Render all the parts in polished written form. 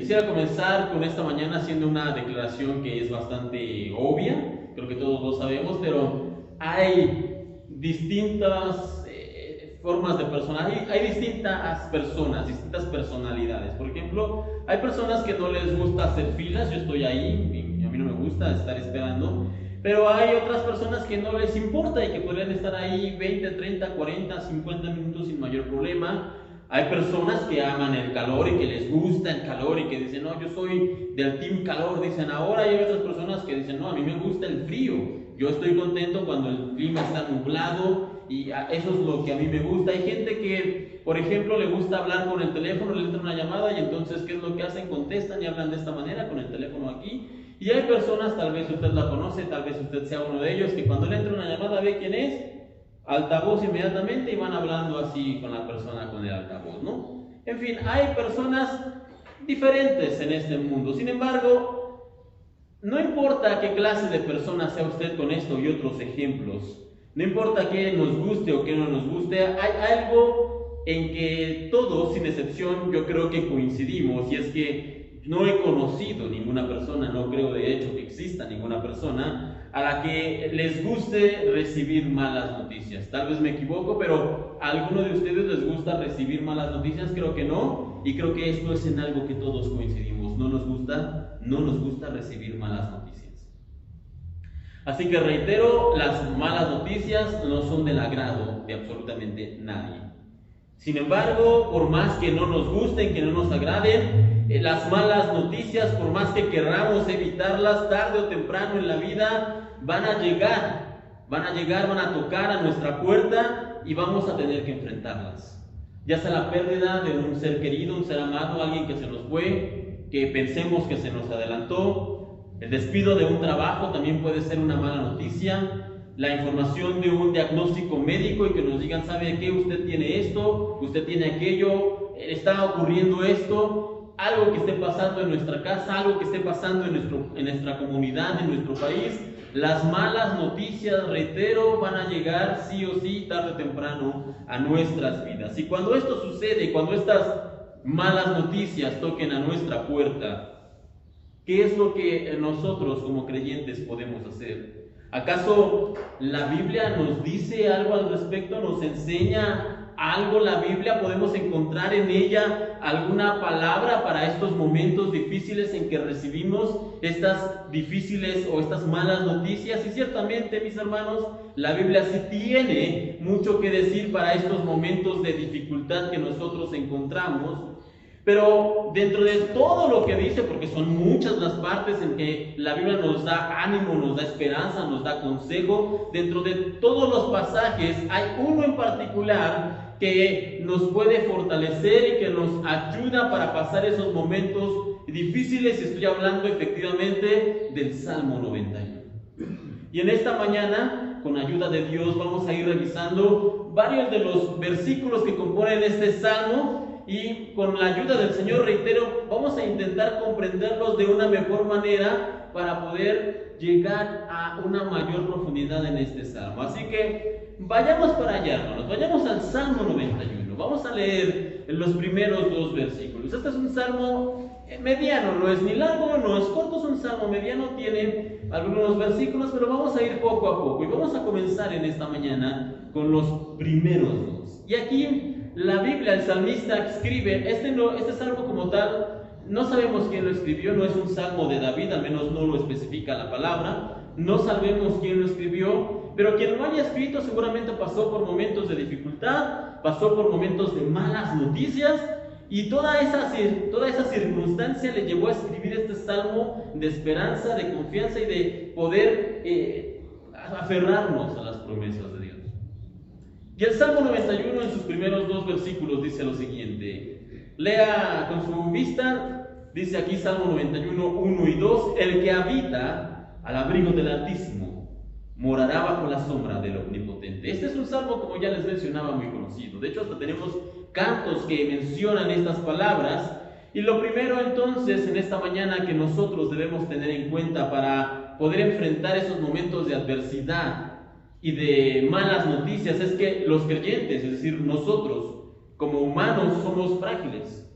quisiera comenzar con esta mañana haciendo una declaración que es bastante obvia, creo que todos lo sabemos, pero hay distintas formas de personalidad, hay distintas personas, distintas personalidades. Por ejemplo, hay personas que no les gusta hacer filas, yo estoy ahí, a mí no me gusta estar esperando, pero hay otras personas que no les importa y que podrían estar ahí 20, 30, 40, 50 minutos sin mayor problema. Hay personas que aman el calor y que les gusta el calor y que dicen, no, yo soy del team calor, dicen ahora. Y hay otras personas que dicen, no, a mí me gusta el frío, yo estoy contento cuando el clima está nublado y eso es lo que a mí me gusta. Hay gente que, por ejemplo, le gusta hablar con el teléfono, le entra una llamada y entonces, ¿qué es lo que hacen? Contestan y hablan de esta manera con el teléfono aquí. Y hay personas, tal vez usted la conoce, tal vez usted sea uno de ellos, que cuando le entra una llamada ve quién es, altavoz inmediatamente y van hablando así con la persona con el altavoz, ¿no? En fin, hay personas diferentes en este mundo. Sin embargo, no importa qué clase de persona sea usted con esto y otros ejemplos, no importa qué nos guste o qué no nos guste, hay algo en que todos, sin excepción, yo creo que coincidimos, y es que no he conocido ninguna persona, no creo de hecho que exista ninguna persona a la que les guste recibir malas noticias. Tal vez me equivoco, pero ¿a alguno de ustedes les gusta recibir malas noticias? Creo que no, y creo que esto es en algo que todos coincidimos. No nos gusta recibir malas noticias. Así que reitero, las malas noticias no son del agrado de absolutamente nadie. Sin embargo, por más que no nos gusten, que no nos agraden, las malas noticias, por más que queramos evitarlas, tarde o temprano en la vida, van a llegar, van a tocar a nuestra puerta y vamos a tener que enfrentarlas. Ya sea la pérdida de un ser querido, un ser amado, alguien que se nos fue, que pensemos que se nos adelantó, el despido de un trabajo también puede ser una mala noticia, la información de un diagnóstico médico y que nos digan, ¿sabe qué? Usted tiene esto, usted tiene aquello, está ocurriendo esto, algo que esté pasando en nuestra casa, algo que esté pasando en nuestra comunidad, en nuestro país. Las malas noticias, reitero, van a llegar sí o sí, tarde o temprano, a nuestras vidas. Y cuando esto sucede, cuando estas malas noticias toquen a nuestra puerta, ¿qué es lo que nosotros como creyentes podemos hacer? ¿Acaso la Biblia nos dice algo al respecto? ¿Nos enseña algo la Biblia? ¿Podemos encontrar en ella alguna palabra para estos momentos difíciles en que recibimos estas difíciles o estas malas noticias? Y ciertamente, mis hermanos, la Biblia sí tiene mucho que decir para estos momentos de dificultad que nosotros encontramos. Pero dentro de todo lo que dice, porque son muchas las partes en que la Biblia nos da ánimo, nos da esperanza, nos da consejo, dentro de todos los pasajes hay uno en particular que nos puede fortalecer y que nos ayuda para pasar esos momentos difíciles. Estoy hablando efectivamente del Salmo 91. Y en esta mañana, con ayuda de Dios, vamos a ir revisando varios de los versículos que componen este Salmo. Y con la ayuda del Señor, reitero, vamos a intentar comprenderlos de una mejor manera para poder llegar a una mayor profundidad en este Salmo. Así que vayamos para allá, hermanos, vayamos al Salmo 91. Vamos a leer los primeros dos versículos. Este es un Salmo mediano, no es ni largo, no es corto, es un Salmo mediano, tiene algunos versículos, pero vamos a ir poco a poco. Y vamos a comenzar en esta mañana con los primeros dos. Y aquí la Biblia, el salmista escribe, este salmo como tal, no sabemos quién lo escribió, no es un salmo de David, al menos no lo especifica la palabra, no sabemos quién lo escribió, pero quien lo haya escrito seguramente pasó por momentos de dificultad, pasó por momentos de malas noticias, y toda esa circunstancia le llevó a escribir este salmo de esperanza, de confianza y de poder aferrarnos a las promesas de Dios. Y el Salmo 91 en sus primeros dos versículos dice lo siguiente. Lea con su vista, dice aquí Salmo 91, 1 y 2. El que habita al abrigo del Altísimo morará bajo la sombra del Omnipotente. Este es un salmo, como ya les mencionaba, muy conocido. De hecho, hasta tenemos cantos que mencionan estas palabras. Y lo primero entonces en esta mañana que nosotros debemos tener en cuenta para poder enfrentar esos momentos de adversidad y de malas noticias es que los creyentes, es decir, nosotros como humanos somos frágiles.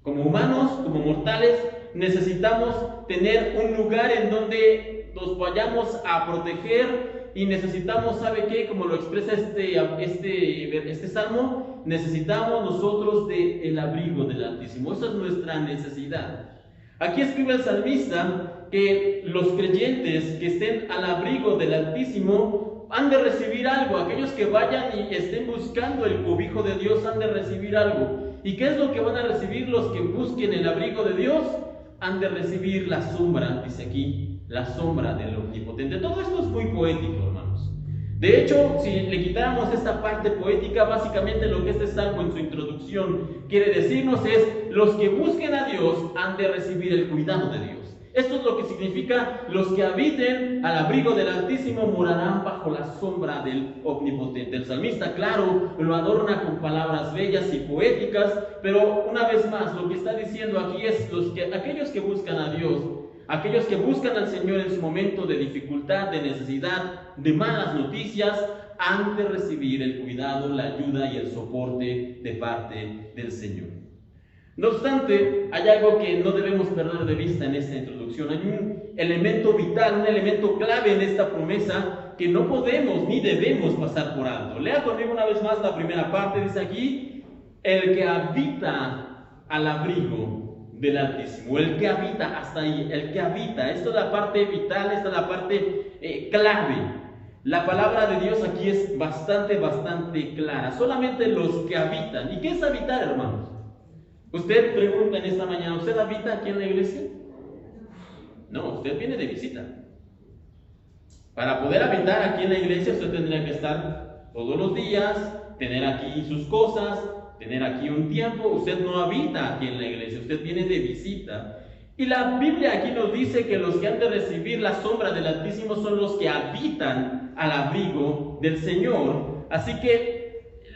Como humanos, como mortales, necesitamos tener un lugar en donde nos vayamos a proteger y necesitamos, ¿sabe qué? Como lo expresa este salmo, necesitamos nosotros del abrigo del Altísimo. Esa es nuestra necesidad. Aquí escribe el salmista que los creyentes que estén al abrigo del Altísimo han de recibir algo. Aquellos que vayan y estén buscando el cobijo de Dios han de recibir algo. ¿Y qué es lo que van a recibir los que busquen el abrigo de Dios? Han de recibir la sombra, dice aquí, la sombra del Omnipotente. Todo esto es muy poético, hermanos. De hecho, si le quitáramos esta parte poética, básicamente lo que este salmo en su introducción quiere decirnos es: los que busquen a Dios han de recibir el cuidado de Dios. Esto es lo que significa: los que habiten al abrigo del Altísimo morarán bajo la sombra del Omnipotente. El salmista, claro, lo adorna con palabras bellas y poéticas, pero una vez más, lo que está diciendo aquí es aquellos que buscan a Dios, aquellos que buscan al Señor en su momento de dificultad, de necesidad, de malas noticias, han de recibir el cuidado, la ayuda y el soporte de parte del Señor. No obstante, hay algo que no debemos perder de vista en esta introducción. Hay un elemento vital, un elemento clave en esta promesa que no podemos ni debemos pasar por alto. Lea conmigo una vez más la primera parte. Dice aquí: el que habita al abrigo del Altísimo. El que habita, hasta ahí, el que habita. Esta es la parte vital, esta es la parte clave. La palabra de Dios aquí es bastante clara. Solamente los que habitan. ¿Y qué es habitar, hermanos? Usted pregunta en esta mañana: ¿usted habita aquí en la iglesia? No, usted viene de visita. Para poder habitar aquí en la iglesia, usted tendría que estar todos los días, tener aquí sus cosas, tener aquí un tiempo. Usted no habita aquí en la iglesia, usted viene de visita. Y la Biblia aquí nos dice que los que han de recibir la sombra del Altísimo son los que habitan al abrigo del Señor. Así que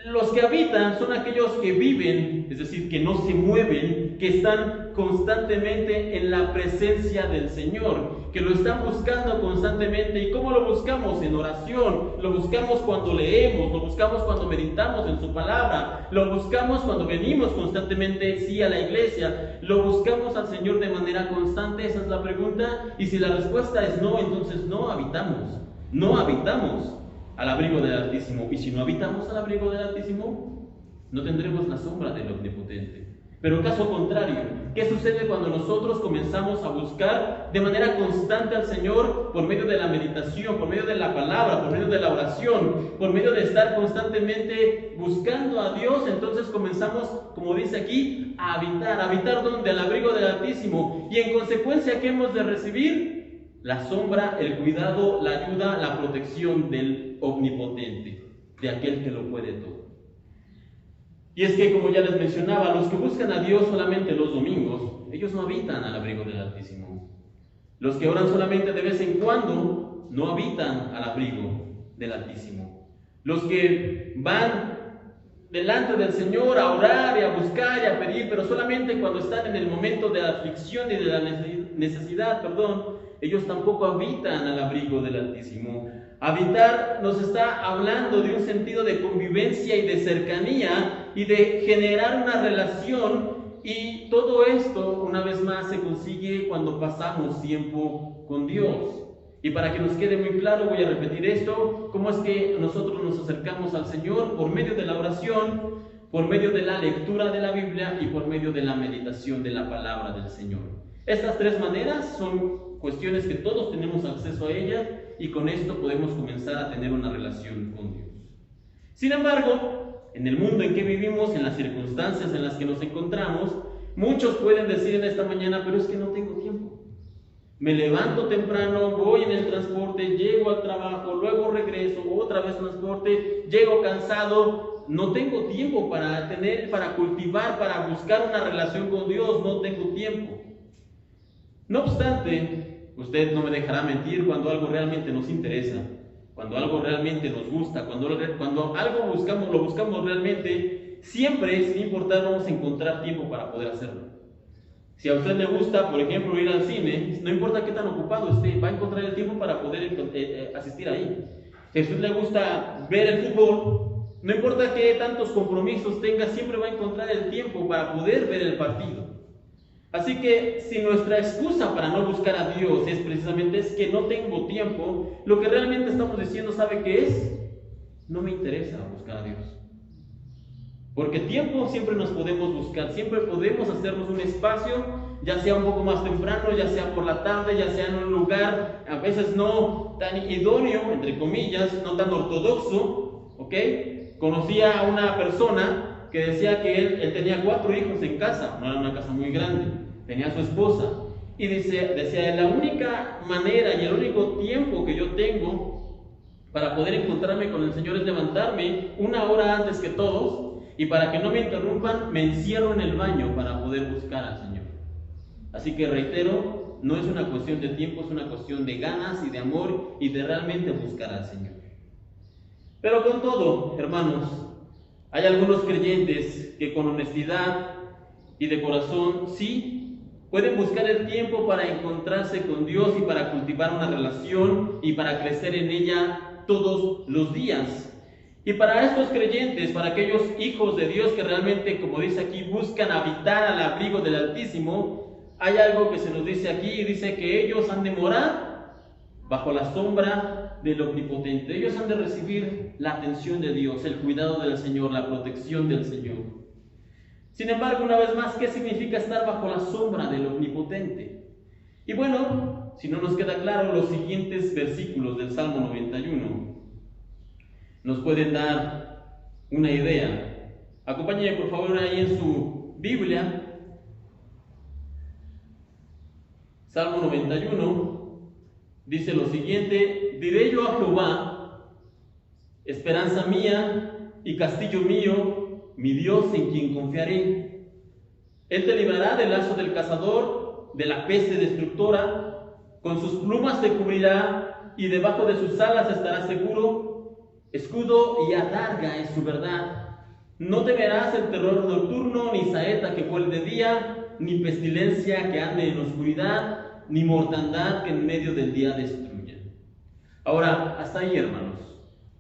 los que habitan son aquellos que viven, es decir, que no se mueven, que están constantemente en la presencia del Señor, que lo están buscando constantemente. ¿Y cómo lo buscamos? En oración. Lo buscamos cuando leemos, lo buscamos cuando meditamos en su palabra, lo buscamos cuando venimos constantemente, sí, a la iglesia, lo buscamos al Señor de manera constante. Esa es la pregunta. Y si la respuesta es no, entonces no habitamos al abrigo del Altísimo. Y si no habitamos al abrigo del Altísimo, no tendremos la sombra del Omnipotente. Pero caso contrario, ¿qué sucede cuando nosotros comenzamos a buscar de manera constante al Señor por medio de la meditación, por medio de la palabra, por medio de la oración, por medio de estar constantemente buscando a Dios? Entonces comenzamos, como dice aquí, a habitar ¿dónde? Al abrigo del Altísimo. Y en consecuencia, ¿qué hemos de recibir? La sombra, el cuidado, la ayuda, la protección del Omnipotente, de aquel que lo puede todo. Y es que, como ya les mencionaba, los que buscan a Dios solamente los domingos, ellos no habitan al abrigo del Altísimo. Los que oran solamente de vez en cuando, no habitan al abrigo del Altísimo. Los que van delante del Señor a orar y a buscar y a pedir, pero solamente cuando están en el momento de la aflicción y de la necesidad, ellos tampoco habitan al abrigo del Altísimo. Habitar nos está hablando de un sentido de convivencia y de cercanía y de generar una relación, y todo esto, una vez más, se consigue cuando pasamos tiempo con Dios. Y para que nos quede muy claro, voy a repetir esto: cómo es que nosotros nos acercamos al Señor: por medio de la oración, por medio de la lectura de la Biblia y por medio de la meditación de la palabra del Señor. Estas tres maneras son cuestiones que todos tenemos acceso a ellas, y con esto podemos comenzar a tener una relación con Dios. Sin embargo, en el mundo en que vivimos, en las circunstancias en las que nos encontramos, muchos pueden decir en esta mañana: pero es que no tengo tiempo. Me levanto temprano, voy en el transporte, llego al trabajo, luego regreso, otra vez transporte, llego cansado, no tengo tiempo para cultivar, para buscar una relación con Dios, no tengo tiempo. No obstante, usted no me dejará mentir: cuando algo realmente nos interesa, cuando algo realmente nos gusta, cuando algo lo buscamos realmente, siempre, sin importar, vamos a encontrar tiempo para poder hacerlo. Si a usted le gusta, por ejemplo, ir al cine, no importa qué tan ocupado esté, va a encontrar el tiempo para poder asistir ahí. Si a usted le gusta ver el fútbol, no importa qué tantos compromisos tenga, siempre va a encontrar el tiempo para poder ver el partido. Así que si nuestra excusa para no buscar a Dios es precisamente es que no tengo tiempo, lo que realmente estamos diciendo, ¿sabe qué es? No me interesa buscar a Dios. Porque tiempo siempre nos podemos buscar, siempre podemos hacernos un espacio, ya sea un poco más temprano, ya sea por la tarde, ya sea en un lugar a veces no tan idóneo, entre comillas, no tan ortodoxo, ¿ok? Conocí a una persona que decía que él tenía 4 hijos en casa, no era una casa muy grande, tenía a su esposa, y decía, la única manera y el único tiempo que yo tengo para poder encontrarme con el Señor es levantarme 1 hora antes que todos, y para que no me interrumpan, me encierro en el baño para poder buscar al Señor. Así que reitero, no es una cuestión de tiempo, es una cuestión de ganas y de amor y de realmente buscar al Señor. Pero con todo, hermanos, hay algunos creyentes que con honestidad y de corazón sí pueden buscar el tiempo para encontrarse con Dios y para cultivar una relación y para crecer en ella todos los días. Y para estos creyentes, para aquellos hijos de Dios que realmente, como dice aquí, buscan habitar al abrigo del Altísimo, hay algo que se nos dice aquí, dice que ellos han de morar bajo la sombra del Omnipotente. Ellos han de recibir la atención de Dios, el cuidado del Señor, la protección del Señor. Sin embargo, una vez más, ¿qué significa estar bajo la sombra del Omnipotente? Y bueno, si no nos queda claro, los siguientes versículos del Salmo 91 nos pueden dar una idea. Acompáñenme por favor ahí en su Biblia. Salmo 91 dice lo siguiente: diré yo a Jehová, esperanza mía y castillo mío, mi Dios en quien confiaré. Él te librará del lazo del cazador, de la peste destructora, con sus plumas te cubrirá y debajo de sus alas estarás seguro. Escudo y adarga es su verdad. No temerás el terror nocturno, ni saeta que vuele de día, ni pestilencia que ande en oscuridad, ni mortandad que en medio del día destruya. Ahora, hasta ahí, hermanos.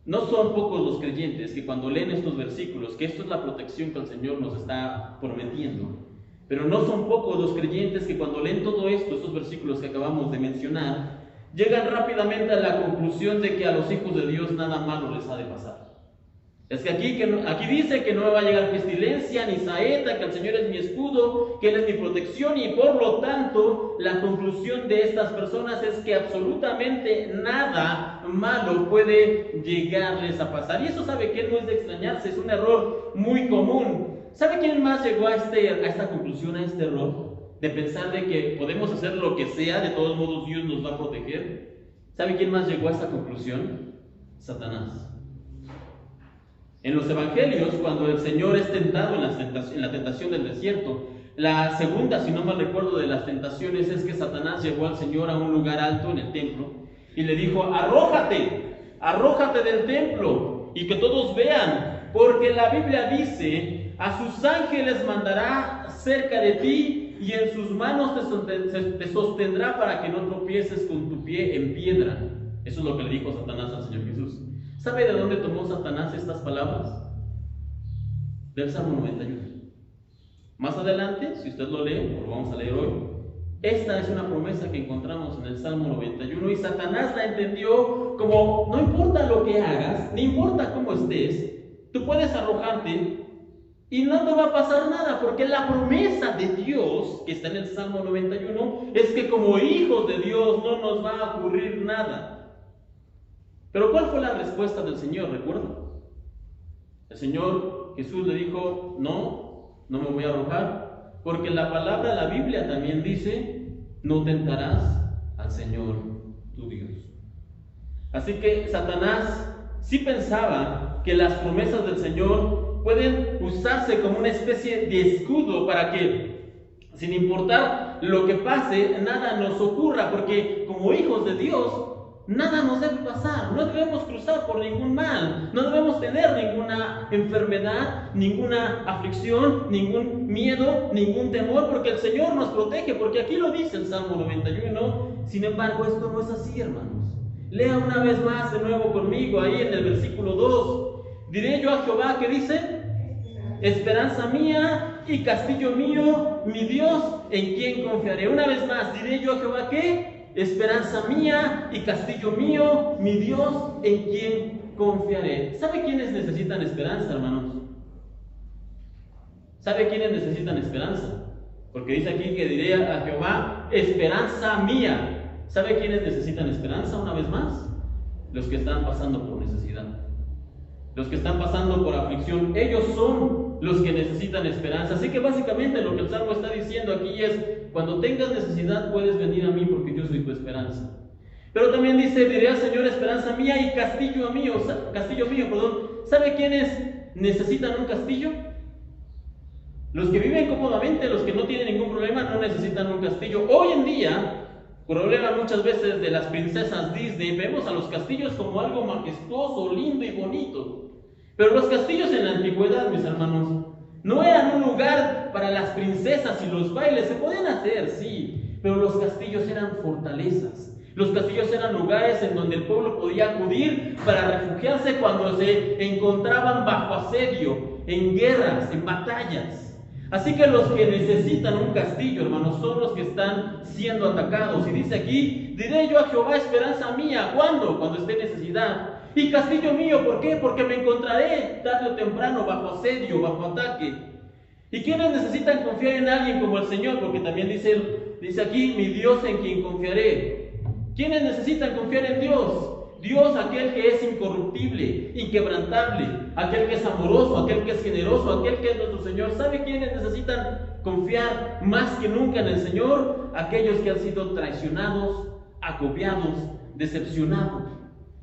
No son pocos los creyentes que cuando leen estos versículos, que esto es la protección que el Señor nos está prometiendo, pero no son pocos los creyentes que cuando leen todo esto, estos versículos que acabamos de mencionar, llegan rápidamente a la conclusión de que a los hijos de Dios nada malo les ha de pasar. Es que aquí dice que no me va a llegar pestilencia ni saeta, que el Señor es mi escudo, que Él es mi protección, y por lo tanto la conclusión de estas personas es que absolutamente nada malo puede llegarles a pasar. Y eso, ¿sabe qué? No es de extrañarse, es un error muy común. ¿Sabe quién más llegó a esta conclusión, a este error? De pensar de que podemos hacer lo que sea, de todos modos Dios nos va a proteger. ¿Sabe quién más llegó a esta conclusión? Satanás. En los evangelios, cuando el Señor es tentado en la tentación del desierto, la segunda, si no mal recuerdo, de las tentaciones es que Satanás llevó al Señor a un lugar alto en el templo y le dijo: arrójate del templo y que todos vean, porque la Biblia dice: a sus ángeles mandará cerca de ti y en sus manos te sostendrá para que no tropieces con tu pie en piedra. Eso es lo que le dijo Satanás al Señor Jesús. ¿Sabe de dónde tomó Satanás estas palabras? Del Salmo 91. Más adelante, si usted lo lee, lo vamos a leer hoy, esta es una promesa que encontramos en el Salmo 91 y Satanás la entendió como: no importa lo que hagas, ni importa cómo estés, tú puedes arrojarte y no te va a pasar nada, porque la promesa de Dios que está en el Salmo 91 es que como hijos de Dios no nos va a ocurrir nada. Pero ¿cuál fue la respuesta del Señor? ¿Recuerdan? El Señor Jesús le dijo: no me voy a arrojar, porque la palabra, la Biblia también dice: no tentarás al Señor tu Dios. Así que Satanás sí pensaba que las promesas del Señor pueden usarse como una especie de escudo para que, sin importar lo que pase, nada nos ocurra, porque como hijos de Dios, nada nos debe pasar, no debemos cruzar por ningún mal, no debemos tener ninguna enfermedad, ninguna aflicción, ningún miedo, ningún temor, porque el Señor nos protege, porque aquí lo dice el Salmo 91. Sin embargo, esto no es así, hermanos. Lea una vez más de nuevo conmigo ahí en el versículo 2. Diré yo a Jehová, ¿qué dice? Esperanza mía y castillo mío, mi Dios, en quien confiaré. Una vez más, diré yo a Jehová, ¿qué? Esperanza mía y castillo mío, mi Dios, en quien confiaré. ¿Sabe quiénes necesitan esperanza, hermanos? ¿Sabe quiénes necesitan esperanza? Porque dice aquí que diré a Jehová, esperanza mía. ¿Sabe quiénes necesitan esperanza una vez más? Los que están pasando por necesidad. Los que están pasando por aflicción, ellos son los que necesitan esperanza. Así que básicamente lo que el Salmo está diciendo aquí es, cuando tengas necesidad puedes venir a mí porque yo soy tu esperanza. Pero también dice, diré al Señor, esperanza mía y castillo mío, ¿Sabe quiénes necesitan un castillo? Los que viven cómodamente, los que no tienen ningún problema, no necesitan un castillo. Hoy en día, problema muchas veces de las princesas Disney, vemos a los castillos como algo majestuoso, lindo y bonito. Pero los castillos en la antigüedad, mis hermanos, no eran un lugar para las princesas y los bailes. Se podían hacer, sí, pero los castillos eran fortalezas. Los castillos eran lugares en donde el pueblo podía acudir para refugiarse cuando se encontraban bajo asedio, en guerras, en batallas. Así que los que necesitan un castillo, hermanos, son los que están siendo atacados. Y dice aquí, diré yo a Jehová, esperanza mía. ¿Cuándo? Cuando esté en necesidad. Y castillo mío, ¿por qué? Porque me encontraré tarde o temprano bajo asedio, bajo ataque. ¿Y quiénes necesitan confiar en alguien como el Señor? Porque también dice aquí, mi Dios en quien confiaré. ¿Quiénes necesitan confiar en Dios? Dios, aquel que es incorruptible, inquebrantable, aquel que es amoroso, aquel que es generoso, aquel que es nuestro Señor. ¿Sabe quiénes necesitan confiar más que nunca en el Señor? Aquellos que han sido traicionados, agobiados, decepcionados.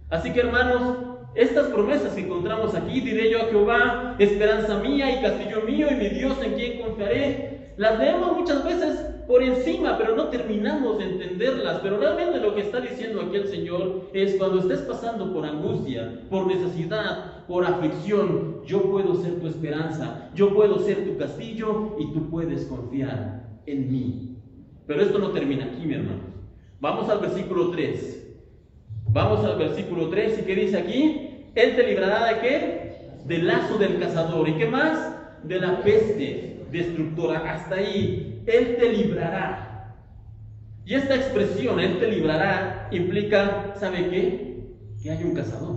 Así que, hermanos, estas promesas que encontramos aquí, diré yo a Jehová, esperanza mía y castillo mío y mi Dios en quien confiaré, las leemos muchas veces por encima, pero no terminamos de entenderlas. Pero realmente lo que está diciendo aquí el Señor es, cuando estés pasando por angustia, por necesidad, por aflicción, yo puedo ser tu esperanza, yo puedo ser tu castillo y tú puedes confiar en mí. Pero esto no termina aquí, mi hermano. Vamos al versículo 3. Vamos al versículo 3, ¿y qué dice aquí? Él te librará ¿de qué? Del lazo del cazador. ¿Y qué más? De la peste destructora. Hasta ahí, Él te librará. Y esta expresión, Él te librará, implica, ¿sabe qué? Que hay un cazador.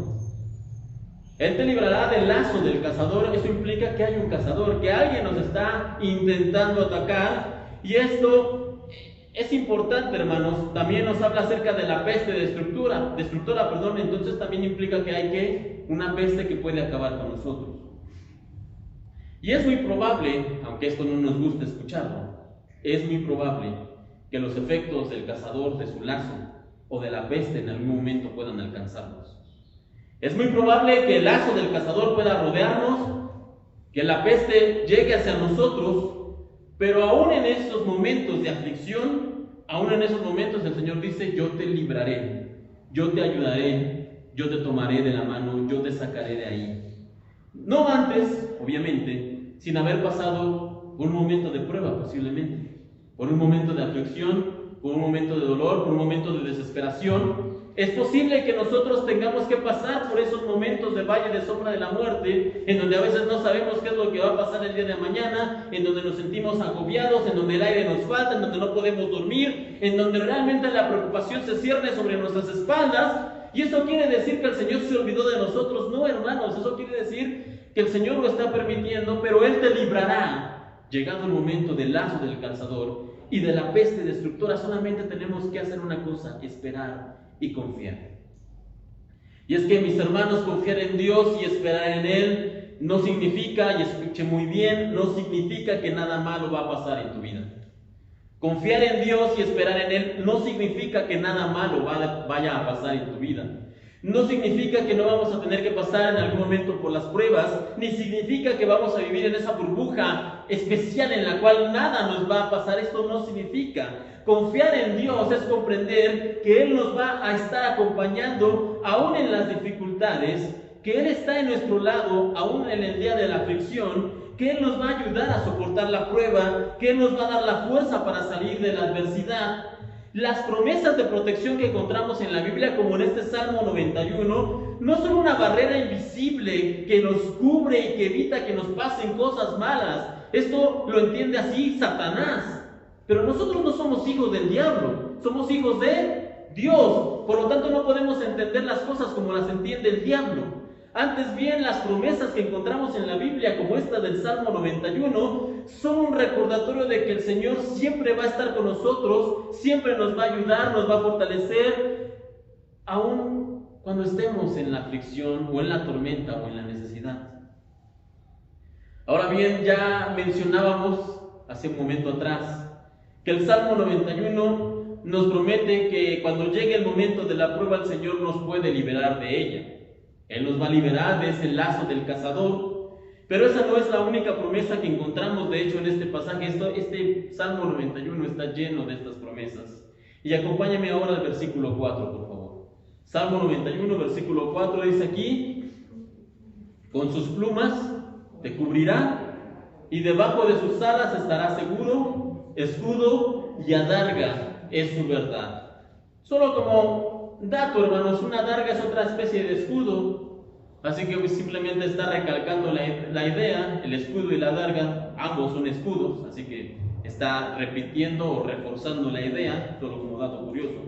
Él te librará del lazo del cazador. Eso implica que hay un cazador, que alguien nos está intentando atacar. Y esto es importante, hermanos. También nos habla acerca de la peste destructora, entonces también implica que hay una peste que puede acabar con nosotros. Y es muy probable, aunque esto no nos gusta escucharlo, es muy probable que los efectos del cazador, de su lazo o de la peste en algún momento puedan alcanzarnos. Es muy probable que el lazo del cazador pueda rodearnos, que la peste llegue hacia nosotros. Pero aún en esos momentos de aflicción, aún en esos momentos el Señor dice, yo te libraré, yo te ayudaré, yo te tomaré de la mano, yo te sacaré de ahí. No antes, obviamente, sin haber pasado por un momento de prueba posiblemente, por un momento de aflicción, por un momento de dolor, por un momento de desesperación. Es posible que nosotros tengamos que pasar por esos momentos de valle de sombra de la muerte, en donde a veces no sabemos qué es lo que va a pasar el día de mañana, en donde nos sentimos agobiados, en donde el aire nos falta, en donde no podemos dormir, en donde realmente la preocupación se cierne sobre nuestras espaldas. Y eso quiere decir que el Señor se olvidó de nosotros. No, hermanos, eso quiere decir que el Señor lo está permitiendo, pero Él te librará. Llegado el momento del lazo del cazador y de la peste destructora, solamente tenemos que hacer una cosa: esperar y confiar. Y es que, mis hermanos, confiar en Dios y esperar en Él no significa, y escuche muy bien, no significa que nada malo va a pasar en tu vida. Confiar en Dios y esperar en Él no significa que nada malo vaya a pasar en tu vida. No significa que no vamos a tener que pasar en algún momento por las pruebas, ni significa que vamos a vivir en esa burbuja especial en la cual nada nos va a pasar. Esto no significa. Confiar en Dios es comprender que Él nos va a estar acompañando aún en las dificultades, que Él está en nuestro lado aún en el día de la aflicción, que Él nos va a ayudar a soportar la prueba, que Él nos va a dar la fuerza para salir de la adversidad. Las promesas de protección que encontramos en la Biblia, como en este Salmo 91, no son una barrera invisible que nos cubre y que evita que nos pasen cosas malas. Esto lo entiende así Satanás. Pero nosotros no somos hijos del diablo, somos hijos de Dios. Por lo tanto, no podemos entender las cosas como las entiende el diablo. Antes bien, las promesas que encontramos en la Biblia, como esta del Salmo 91, son un recordatorio de que el Señor siempre va a estar con nosotros, siempre nos va a ayudar, nos va a fortalecer, aun cuando estemos en la aflicción o en la tormenta o en la necesidad. Ahora bien, ya mencionábamos hace un momento atrás que el Salmo 91 nos promete que cuando llegue el momento de la prueba, el Señor nos puede liberar de ella. Él nos va a liberar de ese lazo del cazador. Pero esa no es la única promesa que encontramos, de hecho, en este pasaje. Este Salmo 91 está lleno de estas promesas. Y acompáñame ahora al versículo 4, por favor. Salmo 91, versículo 4, dice aquí: con sus plumas te cubrirá, y debajo de sus alas estará seguro, escudo y adarga es su verdad. Solo como dato, hermanos, una adarga es otra especie de escudo, así que simplemente está recalcando la idea. El escudo y la adarga, ambos son escudos, así que está repitiendo o reforzando la idea, solo como dato curioso.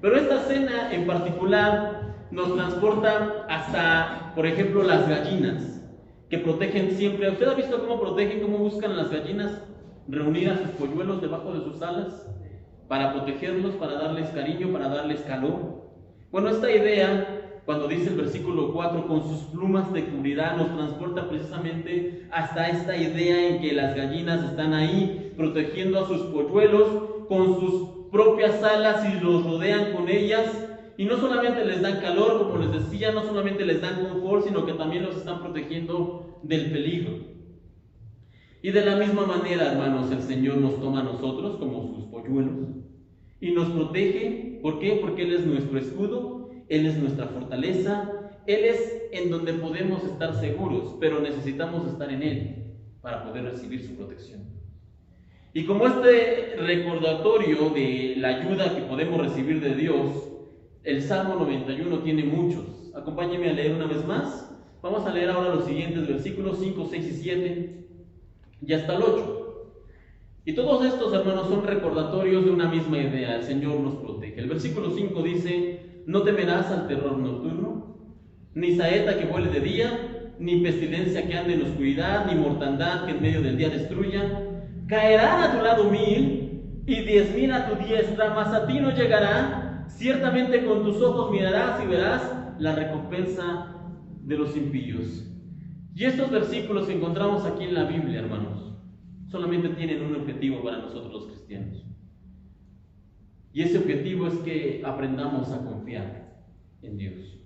Pero esta escena en particular nos transporta hasta, por ejemplo, las gallinas, que protegen siempre. ¿Usted ha visto cómo protegen, cómo buscan las gallinas reunir a sus polluelos debajo de sus alas para protegerlos, para darles cariño, para darles calor? Bueno, esta idea, cuando dice el versículo 4, con sus plumas te cubrirá, nos transporta precisamente hasta esta idea en que las gallinas están ahí protegiendo a sus polluelos con sus propias alas y los rodean con ellas. Y no solamente les dan calor, como les decía, no solamente les dan confort, sino que también los están protegiendo del peligro. Y de la misma manera, hermanos, el Señor nos toma a nosotros como sus polluelos y nos protege. ¿Por qué? Porque Él es nuestro escudo, Él es nuestra fortaleza, Él es en donde podemos estar seguros, pero necesitamos estar en Él para poder recibir su protección. Y como este recordatorio de la ayuda que podemos recibir de Dios, el Salmo 91 tiene muchos. Acompáñenme a leer una vez más. Vamos a leer ahora los siguientes versículos 5, 6 y 7 y hasta el 8. Y todos estos, hermanos, son recordatorios de una misma idea: el Señor nos protege. El versículo 5 dice: no temerás al terror nocturno, ni saeta que vuele de día, ni pestilencia que ande en oscuridad, ni mortandad que en medio del día destruya. Caerán a tu lado 1000 y 10,000 a tu diestra, mas a ti no llegará. Ciertamente con tus ojos mirarás y verás la recompensa de los impíos. Y estos versículos que encontramos aquí en la Biblia, hermanos, solamente tienen un objetivo para nosotros los cristianos. Y ese objetivo es que aprendamos a confiar en Dios.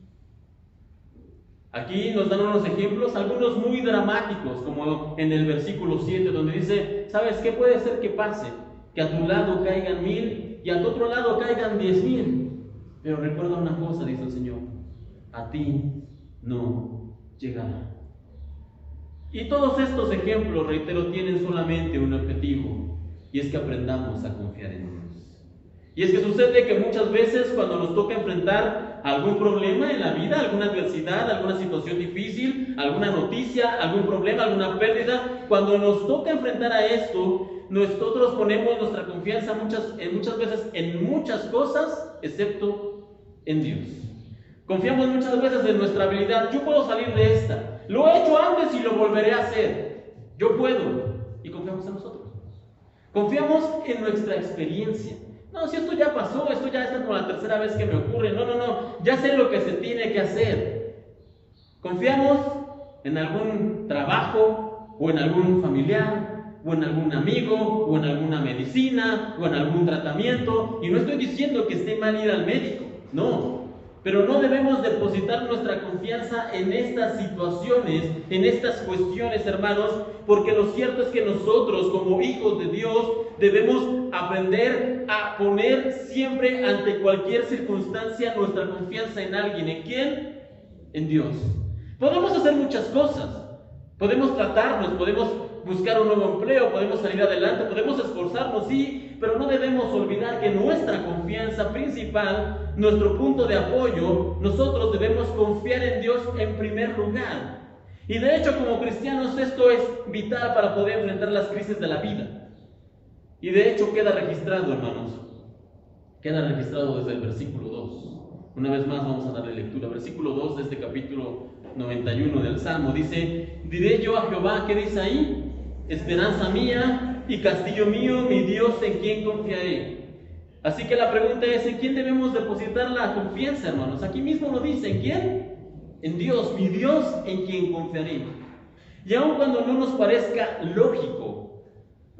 Aquí nos dan unos ejemplos, algunos muy dramáticos, como en el versículo 7, donde dice: ¿sabes qué puede ser que pase? Que a tu lado caigan 1000 y a tu otro lado caigan 10,000. Pero recuerda una cosa, dice el Señor: a ti no llegará. Y todos estos ejemplos, reitero, tienen solamente un objetivo, y es que aprendamos a confiar en Dios. Y es que sucede que muchas veces cuando nos toca enfrentar algún problema en la vida, alguna adversidad, alguna situación difícil, alguna noticia, algún problema, alguna pérdida, cuando nos toca enfrentar a esto, nosotros ponemos nuestra confianza muchas veces en muchas cosas, excepto en Dios. Confiamos muchas veces en nuestra habilidad. Yo puedo salir de esta. Lo he hecho antes y lo volveré a hacer. Yo puedo. Y confiamos en nosotros. Confiamos en nuestra experiencia. No, si esto ya pasó, esto ya es como la tercera vez que me ocurre. No, ya sé lo que se tiene que hacer. Confiamos en algún trabajo, o en algún familiar, o en algún amigo, o en alguna medicina, o en algún tratamiento. Y no estoy diciendo que esté mal ir al médico, no. Pero no debemos depositar nuestra confianza en estas situaciones, en estas cuestiones, hermanos, porque lo cierto es que nosotros, como hijos de Dios, debemos aprender a poner siempre, ante cualquier circunstancia, nuestra confianza en alguien. ¿En quién? En Dios. Podemos hacer muchas cosas. Podemos tratarnos, podemos buscar un nuevo empleo, podemos salir adelante, podemos esforzarnos, sí, pero no debemos olvidar que nuestra confianza principal, nuestro punto de apoyo, nosotros debemos confiar en Dios en primer lugar. Y de hecho, como cristianos, esto es vital para poder enfrentar las crisis de la vida. Y de hecho queda registrado, hermanos. Queda registrado desde el versículo 2. Una vez más vamos a darle lectura. Versículo 2 de este capítulo 91 del Salmo. Dice: diré yo a Jehová, ¿qué dice ahí? Esperanza mía y castillo mío, mi Dios, en quien confiaré. Así que la pregunta es: ¿en quién debemos depositar la confianza, hermanos? Aquí mismo lo dice: ¿en quién? En Dios, mi Dios, en quien confiaré. Y aun cuando no nos parezca lógico,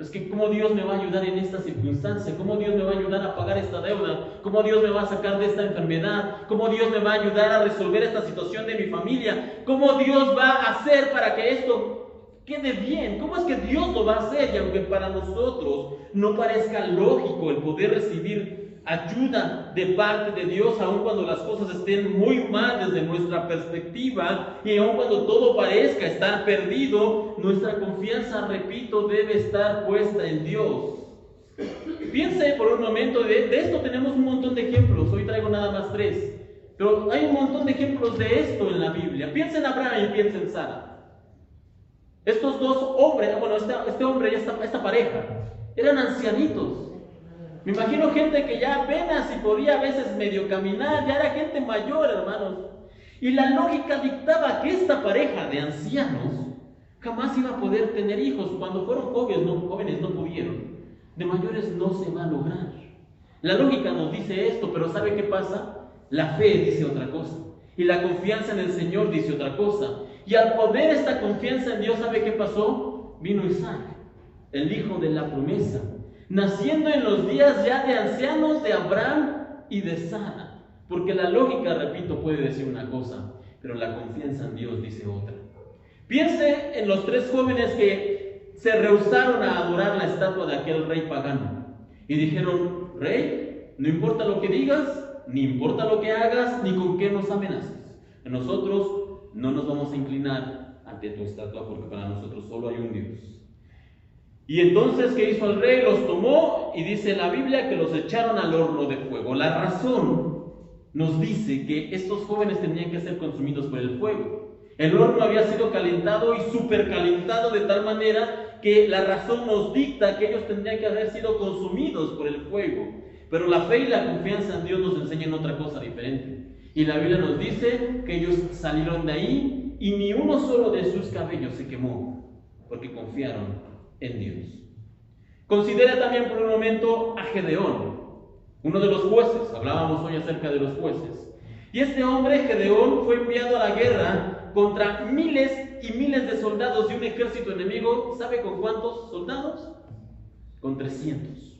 es que ¿cómo Dios me va a ayudar en esta circunstancia? ¿Cómo Dios me va a ayudar a pagar esta deuda? ¿Cómo Dios me va a sacar de esta enfermedad? ¿Cómo Dios me va a ayudar a resolver esta situación de mi familia? ¿Cómo Dios va a hacer para que esto quede bien? ¿Cómo es que Dios lo va a hacer? Y aunque para nosotros no parezca lógico el poder recibir ayuda de parte de Dios, aun cuando las cosas estén muy mal desde nuestra perspectiva, y aun cuando todo parezca estar perdido, nuestra confianza, repito, debe estar puesta en Dios. Piense por un momento, de esto tenemos un montón de ejemplos. Hoy traigo nada más 3, pero hay un montón de ejemplos de esto en la Biblia. Piensa en Abraham y piensa en Sara. Estos dos hombres, bueno, este hombre y esta pareja eran ancianitos. Me imagino gente que ya apenas si podía a veces medio caminar, ya era gente mayor, hermanos. Y la lógica dictaba que esta pareja de ancianos jamás iba a poder tener hijos. Cuando fueron jóvenes no pudieron. De mayores no se va a lograr. La lógica nos dice esto, pero ¿sabe qué pasa? La fe dice otra cosa. Y la confianza en el Señor dice otra cosa. Y al poner esta confianza en Dios, ¿sabe qué pasó? Vino Isaac, el hijo de la promesa, naciendo en los días ya de ancianos de Abraham y de Sara. Porque la lógica, repito, puede decir una cosa, pero la confianza en Dios dice otra. Piense en los 3 jóvenes que se rehusaron a adorar la estatua de aquel rey pagano. Y dijeron: rey, no importa lo que digas, ni importa lo que hagas, ni con qué nos amenazas. Nosotros no nos vamos a inclinar ante tu estatua, porque para nosotros solo hay un Dios. Y entonces, ¿qué hizo el rey? Los tomó, y dice la Biblia que los echaron al horno de fuego. La razón nos dice que estos jóvenes tenían que ser consumidos por el fuego. El horno había sido calentado y supercalentado de tal manera que la razón nos dicta que ellos tendrían que haber sido consumidos por el fuego. Pero la fe y la confianza en Dios nos enseñan otra cosa diferente. Y la Biblia nos dice que ellos salieron de ahí y ni uno solo de sus cabellos se quemó, porque confiaron en Dios. Considera también por un momento a Gedeón, uno de los jueces. Hablábamos hoy acerca de los jueces. Y este hombre, Gedeón, fue enviado a la guerra contra miles y miles de soldados de un ejército enemigo. ¿Sabe con cuántos soldados? Con 300.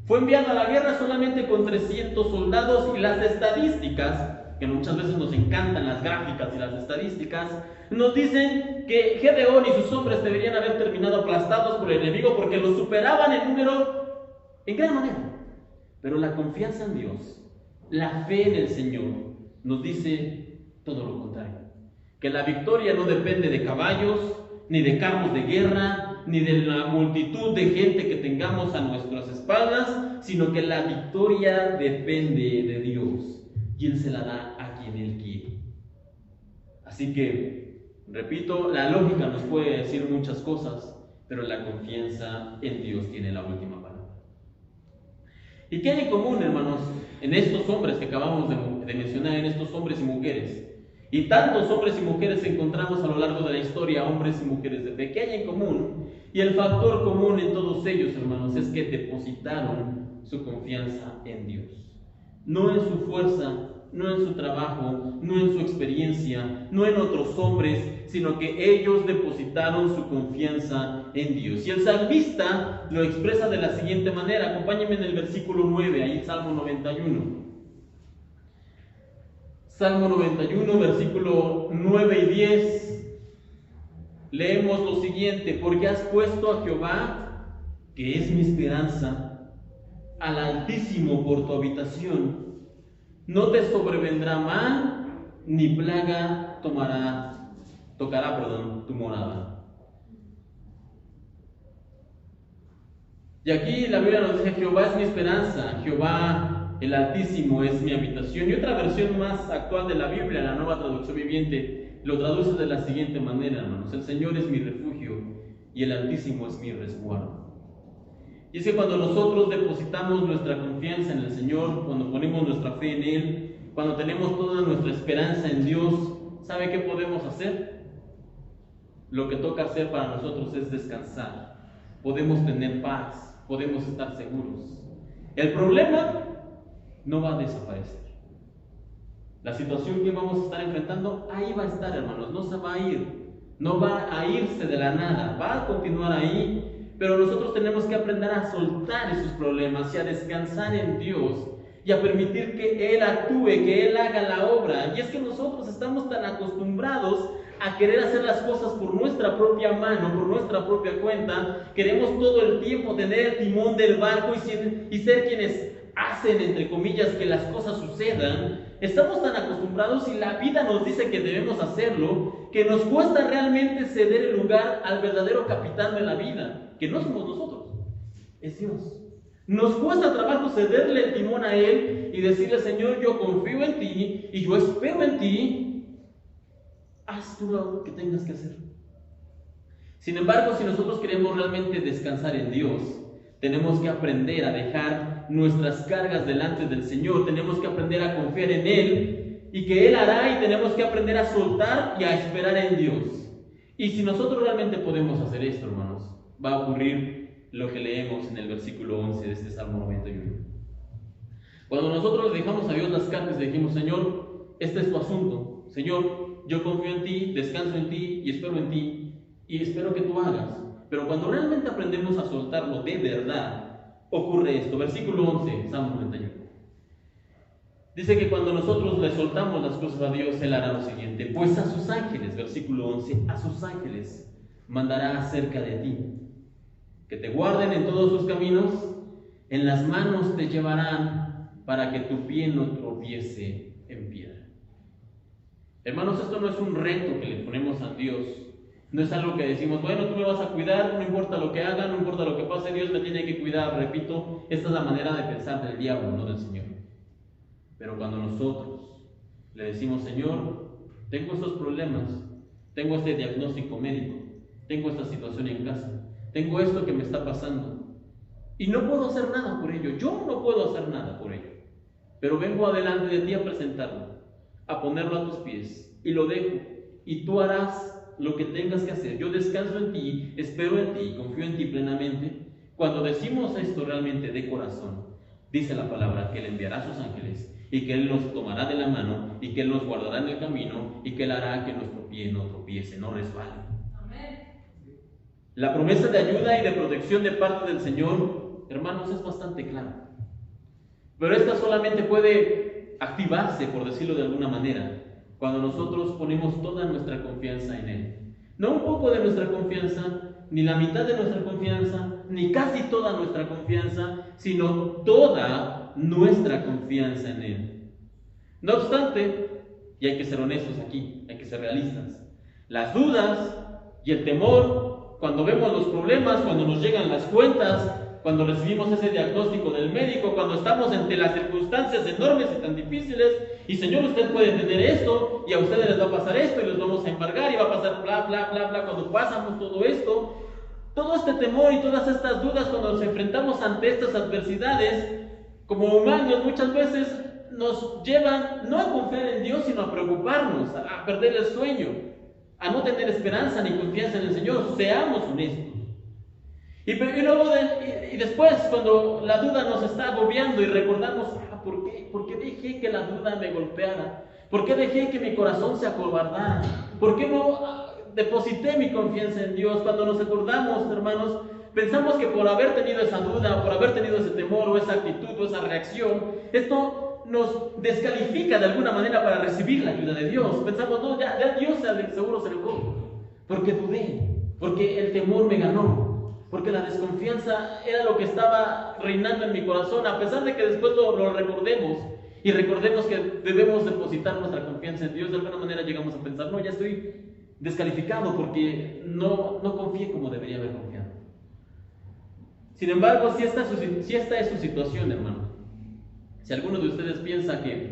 Fue enviado a la guerra solamente con 300 soldados, y las estadísticas, que muchas veces nos encantan las gráficas y las estadísticas, nos dicen que Gedeón y sus hombres deberían haber terminado aplastados por el enemigo porque los superaban en número en gran manera. Pero la confianza en Dios, la fe en el Señor, nos dice todo lo contrario. Que la victoria no depende de caballos, ni de carros de guerra, ni de la multitud de gente que tengamos a nuestras espaldas, sino que la victoria depende de Dios. Y Él se la da a quien Él quiere. Así que, repito, la lógica nos puede decir muchas cosas, pero la confianza en Dios tiene la última palabra. ¿Y qué hay en común, hermanos, en estos hombres que acabamos de mencionar, en estos hombres y mujeres? Y tantos hombres y mujeres encontramos a lo largo de la historia, hombres y mujeres de fe. ¿Qué hay en común? Y el factor común en todos ellos, hermanos, es que depositaron su confianza en Dios. No en su fuerza, no en su trabajo, no en su experiencia, no en otros hombres, sino que ellos depositaron su confianza en Dios. Y el salmista lo expresa de la siguiente manera. Acompáñenme en el versículo 9, ahí Salmo 91. Salmo 91, versículo 9 y 10. Leemos lo siguiente: porque has puesto a Jehová, que es mi esperanza, al Altísimo por tu habitación. No te sobrevendrá mal, ni plaga tocará tu morada. Y aquí la Biblia nos dice: Jehová es mi esperanza, Jehová el Altísimo es mi habitación. Y otra versión más actual de la Biblia, la Nueva Traducción Viviente, lo traduce de la siguiente manera, hermanos: el Señor es mi refugio y el Altísimo es mi resguardo. Y es que cuando nosotros depositamos nuestra confianza en el Señor, cuando ponemos nuestra fe en Él, cuando tenemos toda nuestra esperanza en Dios, ¿sabe qué podemos hacer? Lo que toca hacer para nosotros es descansar. Podemos tener paz, podemos estar seguros. El problema no va a desaparecer. La situación que vamos a estar enfrentando, ahí va a estar, hermanos, no se va a ir, no va a irse de la nada, va a continuar ahí, pero nosotros tenemos que aprender a soltar esos problemas y a descansar en Dios y a permitir que Él actúe, que Él haga la obra. Y es que nosotros estamos tan acostumbrados a querer hacer las cosas por nuestra propia mano, por nuestra propia cuenta. Queremos todo el tiempo tener el timón del barco y ser quienes hacen, entre comillas, que las cosas sucedan. Estamos tan acostumbrados y la vida nos dice que debemos hacerlo, que nos cuesta realmente ceder el lugar al verdadero capitán de la vida, que no somos nosotros, es Dios. Nos cuesta trabajo cederle el timón a Él y decirle: Señor, yo confío en ti y yo espero en ti, haz tú lo que tengas que hacer. Sin embargo, si nosotros queremos realmente descansar en Dios, tenemos que aprender a dejar nuestras cargas delante del Señor, tenemos que aprender a confiar en Él y que Él hará, y tenemos que aprender a soltar y a esperar en Dios. Y si nosotros realmente podemos hacer esto, hermanos, va a ocurrir lo que leemos en el versículo 11 de este Salmo 91. Cuando nosotros le dejamos a Dios las cargas, le dijimos: Señor, este es tu asunto. Señor, yo confío en ti, descanso en ti y espero en ti y espero que tú hagas. Pero cuando realmente aprendemos a soltarlo de verdad, ocurre esto. Versículo 11, Salmo 91. Dice que cuando nosotros le soltamos las cosas a Dios, Él hará lo siguiente: pues a sus ángeles, versículo 11, a sus ángeles mandará acerca de ti, que te guarden en todos sus caminos, en las manos te llevarán para que tu pie no tropiece en piedra. Hermanos, esto no es un reto que le ponemos a Dios, no es algo que decimos: bueno, tú me vas a cuidar, no importa lo que haga, no importa lo que pase, Dios me tiene que cuidar. Repito, esta es la manera de pensar del diablo, no del Señor. Pero cuando nosotros le decimos: Señor, tengo estos problemas, tengo este diagnóstico médico, tengo esta situación en casa, tengo esto que me está pasando y no puedo hacer nada por ello, yo no puedo hacer nada por ello, pero vengo adelante de ti a presentarlo, a ponerlo a tus pies y lo dejo, y tú harás lo que tengas que hacer. Yo descanso en ti, espero en ti, confío en ti plenamente. Cuando decimos esto realmente de corazón, dice la palabra que Él enviará a sus ángeles y que Él nos tomará de la mano y que Él nos guardará en el camino y que Él hará que nuestro pie no tropiece, no resbale. La promesa de ayuda y de protección de parte del Señor, hermanos, es bastante clara. Pero esta solamente puede activarse, por decirlo de alguna manera, cuando nosotros ponemos toda nuestra confianza en Él. No un poco de nuestra confianza, ni la mitad de nuestra confianza, ni casi toda nuestra confianza, sino toda nuestra confianza en Él. No obstante, y hay que ser honestos aquí, hay que ser realistas, las dudas y el temor, cuando vemos los problemas, cuando nos llegan las cuentas, cuando recibimos ese diagnóstico del médico, cuando estamos ante las circunstancias enormes y tan difíciles, y Señor, usted puede tener esto, y a ustedes les va a pasar esto, y los vamos a embargar, y va a pasar bla, bla, bla, bla. Cuando pasamos todo esto, todo este temor y todas estas dudas, cuando nos enfrentamos ante estas adversidades, como humanos muchas veces nos llevan no a confiar en Dios, sino a preocuparnos, a perder el sueño, a no tener esperanza ni confianza en el Señor. Seamos honestos. Y después, cuando la duda nos está agobiando y recordamos: ¿por qué dejé que la duda me golpeara? ¿Por qué dejé que mi corazón se acobardara? ¿Por qué no deposité mi confianza en Dios? Cuando nos acordamos, hermanos, pensamos que por haber tenido esa duda, por haber tenido ese temor o esa actitud o esa reacción, esto nos descalifica de alguna manera para recibir la ayuda de Dios. Pensamos: no, ya Dios seguro se enojó, porque dudé, porque el temor me ganó, porque la desconfianza era lo que estaba reinando en mi corazón, a pesar de que después lo recordemos y recordemos que debemos depositar nuestra confianza en Dios. De alguna manera llegamos a pensar: no, ya estoy descalificado porque no confié como debería haber confiado. Sin embargo, si esta es su situación, hermano, Si alguno de ustedes piensa que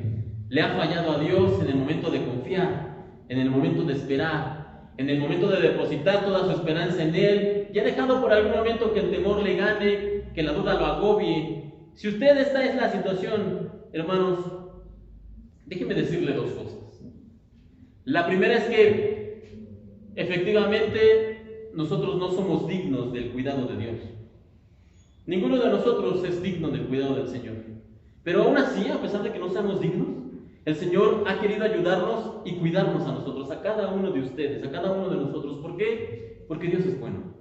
le ha fallado a Dios en el momento de confiar, en el momento de esperar, en el momento de depositar toda su esperanza en Él, y ha dejado por algún momento que el temor le gane, que la duda lo agobie, si usted está en la situación, hermanos, déjenme decirle dos cosas. La primera es que efectivamente nosotros no somos dignos del cuidado de Dios. Ninguno de nosotros es digno del cuidado del Señor. Pero aún así, a pesar de que no seamos dignos, el Señor ha querido ayudarnos y cuidarnos a nosotros, a cada uno de ustedes, a cada uno de nosotros. ¿Por qué? Porque Dios es bueno.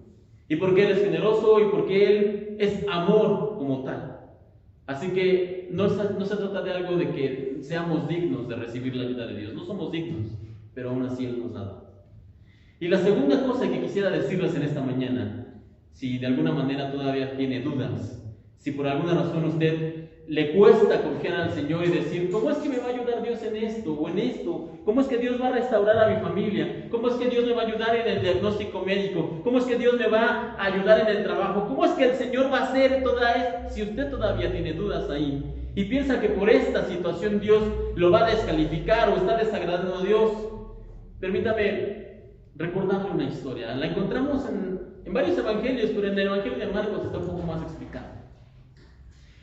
Y porque Él es generoso y porque Él es amor como tal. Así que no se trata de algo de que seamos dignos de recibir la ayuda de Dios. No somos dignos, pero aún así Él nos da. Y la segunda cosa que quisiera decirles en esta mañana, si de alguna manera todavía tiene dudas, si por alguna razón usted le cuesta confiar al Señor y decir, ¿cómo es que me va a ayudar Dios en esto o en esto? ¿Cómo es que Dios va a restaurar a mi familia? ¿Cómo es que Dios me va a ayudar en el diagnóstico médico? ¿Cómo es que Dios me va a ayudar en el trabajo? ¿Cómo es que el Señor va a hacer toda esto? Si usted todavía tiene dudas ahí y piensa que por esta situación Dios lo va a descalificar o está desagradando a Dios, permítame recordarle una historia. La encontramos en varios evangelios, pero en el evangelio de Marcos está un poco más explicado.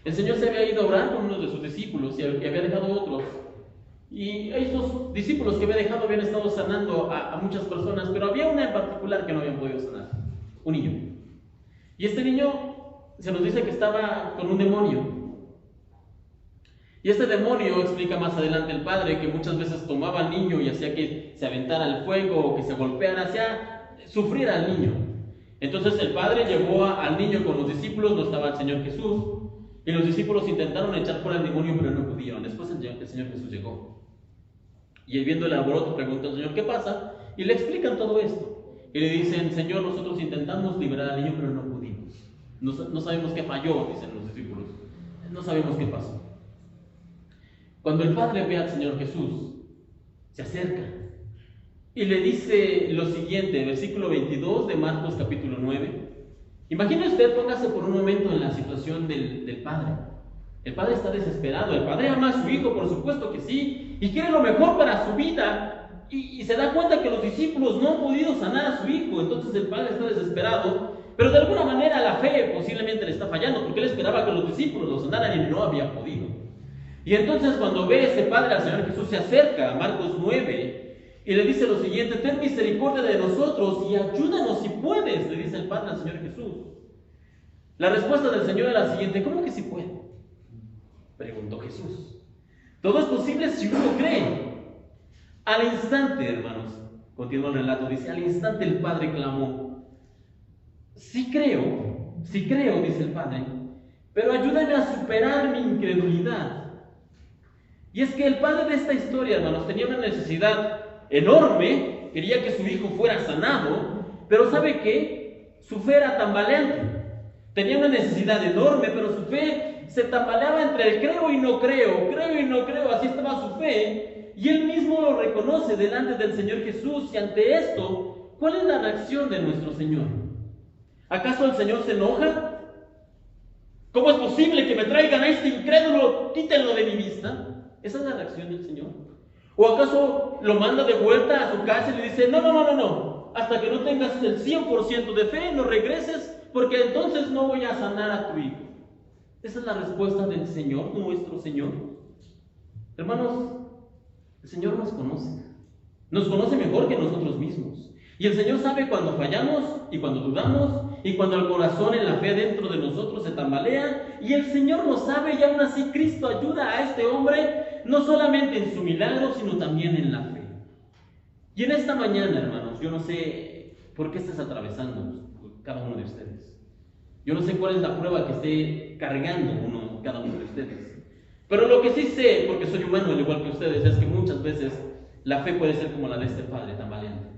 El Señor se había ido a orar con uno de sus discípulos y había dejado otros. Y estos discípulos que había dejado habían estado sanando a muchas personas, pero había una en particular que no habían podido sanar, un niño. Y este niño se nos dice que estaba con un demonio. Y este demonio, explica más adelante el padre, que muchas veces tomaba al niño y hacía que se aventara al fuego o que se golpeara, hacía sufrir al niño. Entonces el padre llevó al niño con los discípulos, no estaba el Señor Jesús. Y los discípulos intentaron echar fuera el demonio, pero no pudieron. Después el Señor Jesús llegó. Y él, viendo el alboroto, pregunta al Señor, ¿qué pasa? Y le explican todo esto. Y le dicen, Señor, nosotros intentamos liberar al niño, pero no pudimos. No sabemos qué falló, dicen los discípulos. No sabemos qué pasó. Cuando el Padre ve al Señor Jesús, se acerca y le dice lo siguiente, versículo 22 de Marcos capítulo 9. Imagine usted, póngase por un momento en la situación del padre. El padre está desesperado, el padre ama a su hijo, por supuesto que sí, y quiere lo mejor para su vida, y se da cuenta que los discípulos no han podido sanar a su hijo, entonces el padre está desesperado, pero de alguna manera la fe posiblemente le está fallando, porque él esperaba que los discípulos lo sanaran y no había podido. Y entonces cuando ve ese padre al Señor Jesús, se acerca a Marcos 9, y le dice lo siguiente, ten misericordia de nosotros y ayúdanos si puedes, le dice el Padre al Señor Jesús. La respuesta del Señor es la siguiente, ¿cómo que si puede? Preguntó Jesús. Todo es posible si uno cree. Al instante, hermanos, continúa el relato, dice, al instante el Padre clamó, sí creo, dice el Padre, pero ayúdame a superar mi incredulidad. Y es que el padre de esta historia, hermanos, tenía una necesidad enorme, quería que su hijo fuera sanado, pero ¿sabe qué? Su fe era tambaleante. Tenía una necesidad enorme, pero su fe se tambaleaba entre el creo y no creo, así estaba su fe, y él mismo lo reconoce delante del Señor Jesús. Y ante esto, ¿cuál es la reacción de nuestro Señor? ¿Acaso el Señor se enoja? ¿Cómo es posible que me traigan a este incrédulo? Quítenlo de mi vista. ¿Esa es la reacción del Señor? ¿O acaso lo manda de vuelta a su casa y le dice, no, hasta que no tengas el 100% de fe, no regreses, porque entonces no voy a sanar a tu hijo? Esa es la respuesta del Señor, nuestro Señor. Hermanos, el Señor nos conoce mejor que nosotros mismos. Y el Señor sabe cuando fallamos y cuando dudamos y cuando el corazón en la fe dentro de nosotros se tambalea. Y el Señor lo sabe, y aún así Cristo ayuda a este hombre, no solamente en su milagro, sino también en la fe. Y en esta mañana, hermanos, yo no sé por qué estás atravesando cada uno de ustedes. Yo no sé cuál es la prueba que esté cargando cada uno de ustedes. Pero lo que sí sé, porque soy humano al igual que ustedes, es que muchas veces la fe puede ser como la de este padre tambaleante.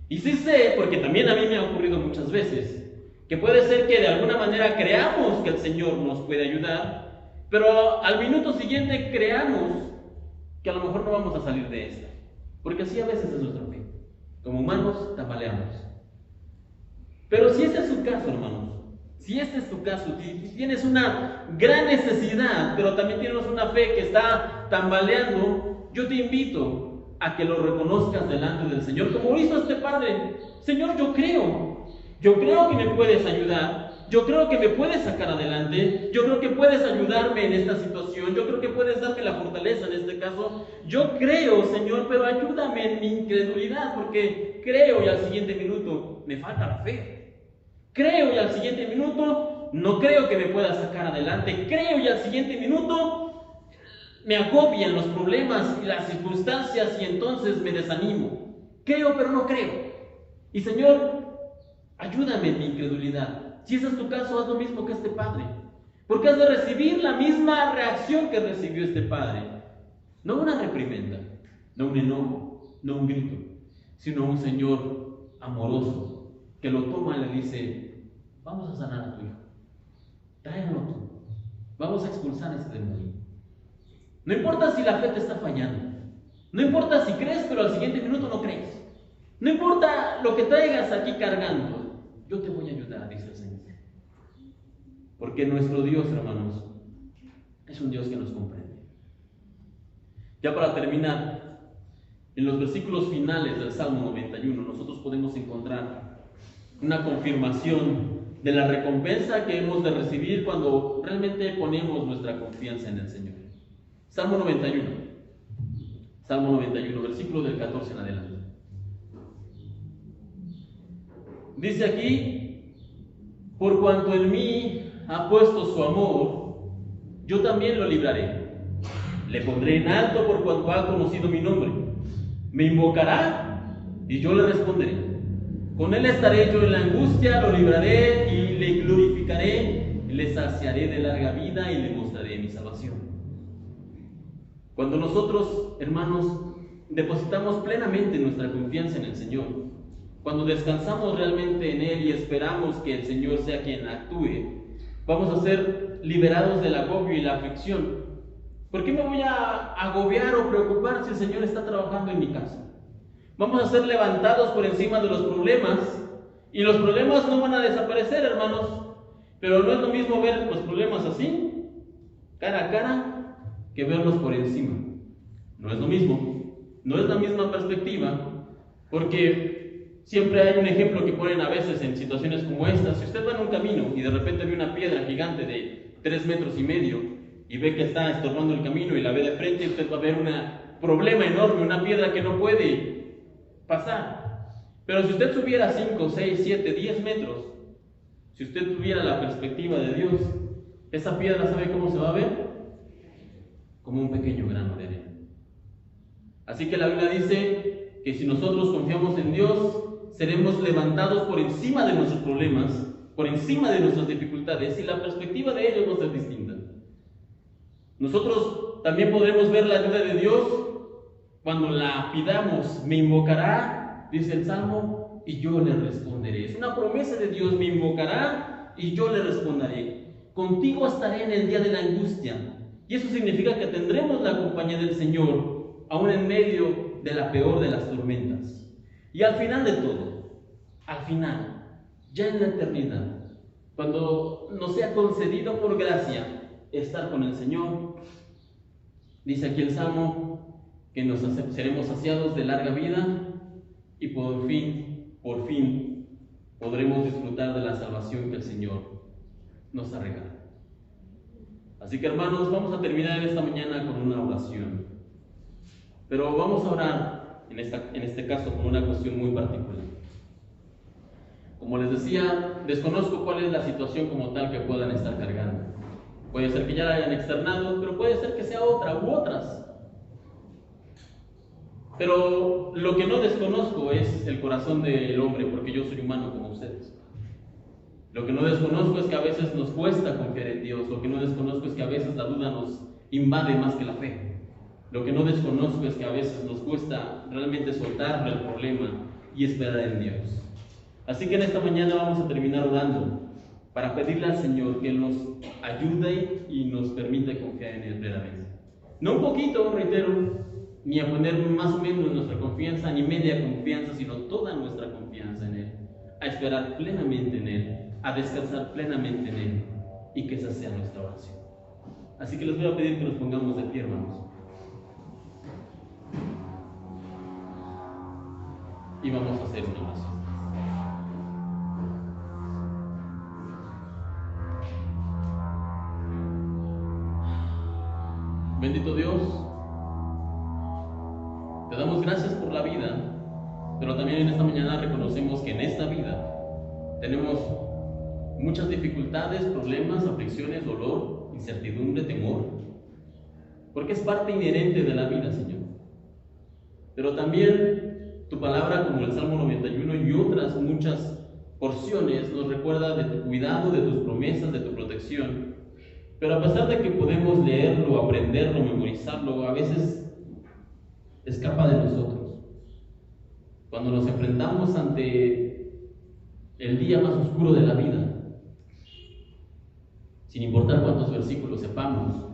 Y sí sé, porque también a mí me ha ocurrido muchas veces, que puede ser que de alguna manera creamos que el Señor nos puede ayudar, pero al minuto siguiente creamos que a lo mejor no vamos a salir de esta. Porque así a veces es nuestra fe. Como humanos tambaleamos. Pero si ese es su caso, hermanos, Si este es tu caso, si tienes una gran necesidad, pero también tienes una fe que está tambaleando, yo te invito a que lo reconozcas delante del Señor, como hizo este padre. Señor, yo creo que me puedes ayudar, yo creo que me puedes sacar adelante, yo creo que puedes ayudarme en esta situación, yo creo que puedes darme la fortaleza en este caso. Yo creo, Señor, pero ayúdame en mi incredulidad, porque creo y al siguiente minuto me falta la fe. Creo y al siguiente minuto no creo que me pueda sacar adelante. Creo y al siguiente minuto me agobian los problemas y las circunstancias y entonces me desanimo. Creo pero no creo. Y Señor, ayúdame en mi incredulidad. Si ese es tu caso, haz lo mismo que este padre. Porque has de recibir la misma reacción que recibió este padre. No una reprimenda, no un enojo, no un grito, sino un Señor amoroso que lo toma y le dice: vamos a sanar a tu hijo, tráelo tú, vamos a expulsar a este demonio. No importa si la fe te está fallando, no importa si crees pero al siguiente minuto no crees, no importa lo que traigas aquí cargando, yo te voy a ayudar, dice el Señor. Porque nuestro Dios, hermanos, es un Dios que nos comprende. Ya para terminar, en los versículos finales del Salmo 91 nosotros podemos encontrar una confirmación de la recompensa que hemos de recibir cuando realmente ponemos nuestra confianza en el Señor. Salmo 91, versículo del 14 en adelante. Dice aquí: por cuanto en mí ha puesto su amor, yo también lo libraré. Le pondré en alto por cuanto ha conocido mi nombre. Me invocará y yo le responderé. Con él estaré yo en la angustia, lo libraré y le glorificaré, le saciaré de larga vida y le mostraré mi salvación. Cuando nosotros, hermanos, depositamos plenamente nuestra confianza en el Señor, cuando descansamos realmente en Él y esperamos que el Señor sea quien actúe, vamos a ser liberados del agobio y la aflicción. ¿Por qué me voy a agobiar o preocupar si el Señor está trabajando en mi casa? Vamos a ser levantados por encima de los problemas, y los problemas no van a desaparecer, hermanos, pero no es lo mismo ver los problemas así, cara a cara, que verlos por encima. No es lo mismo, no es la misma perspectiva, porque siempre hay un ejemplo que ponen a veces en situaciones como esta. Si usted va en un camino y de repente ve una piedra gigante de 3,5 metros y ve que está estorbando el camino y la ve de frente, usted va a ver un problema enorme, una piedra que no puede pasar. Pero si usted subiera 5, 6, 7, 10 metros, si usted tuviera la perspectiva de Dios, esa piedra, ¿sabe cómo se va a ver? Como un pequeño grano de arena. Así que la Biblia dice que si nosotros confiamos en Dios, seremos levantados por encima de nuestros problemas, por encima de nuestras dificultades, y la perspectiva de ellos va a ser distinta. Nosotros también podremos ver la ayuda de Dios cuando la pidamos. Me invocará, dice el Salmo, y yo le responderé. Es una promesa de Dios: me invocará y yo le responderé. Contigo estaré en el día de la angustia. Y eso significa que tendremos la compañía del Señor, aún en medio de la peor de las tormentas. Y al final de todo, al final, ya en la eternidad, cuando nos sea concedido por gracia estar con el Señor, dice aquí el Salmo que seremos saciados de larga vida y por fin podremos disfrutar de la salvación que el Señor nos ha regalado. Así que, hermanos, vamos a terminar esta mañana con una oración, pero vamos a orar en este caso con una cuestión muy particular. Como les decía, desconozco cuál es la situación como tal que puedan estar cargando. Puede ser que ya la hayan externado, pero puede ser que sea otra u otras. Pero lo que no desconozco es el corazón del hombre, porque yo soy humano como ustedes. Lo que no desconozco es que a veces nos cuesta confiar en Dios. Lo que no desconozco es que a veces la duda nos invade más que la fe. Lo que no desconozco es que a veces nos cuesta realmente soltar el problema y esperar en Dios. Así que en esta mañana vamos a terminar orando para pedirle al Señor que Él nos ayude y nos permita confiar en Él plenamente. No un poquito, reitero, ni a poner más o menos nuestra confianza, ni media confianza, sino toda nuestra confianza en Él, a esperar plenamente en Él, a descansar plenamente en Él, y que esa sea nuestra oración. Así que les voy a pedir que nos pongamos de pie, hermanos, y vamos a hacer una oración. Bendito Dios, te damos gracias por la vida, pero también en esta mañana reconocemos que en esta vida tenemos muchas dificultades, problemas, aflicciones, dolor, incertidumbre, temor, porque es parte inherente de la vida, Señor. Pero también tu palabra, como el Salmo 91 y otras muchas porciones, nos recuerda de tu cuidado, de tus promesas, de tu protección. Pero a pesar de que podemos leerlo, aprenderlo, memorizarlo, a veces escapa de nosotros. Cuando nos enfrentamos ante el día más oscuro de la vida, sin importar cuántos versículos sepamos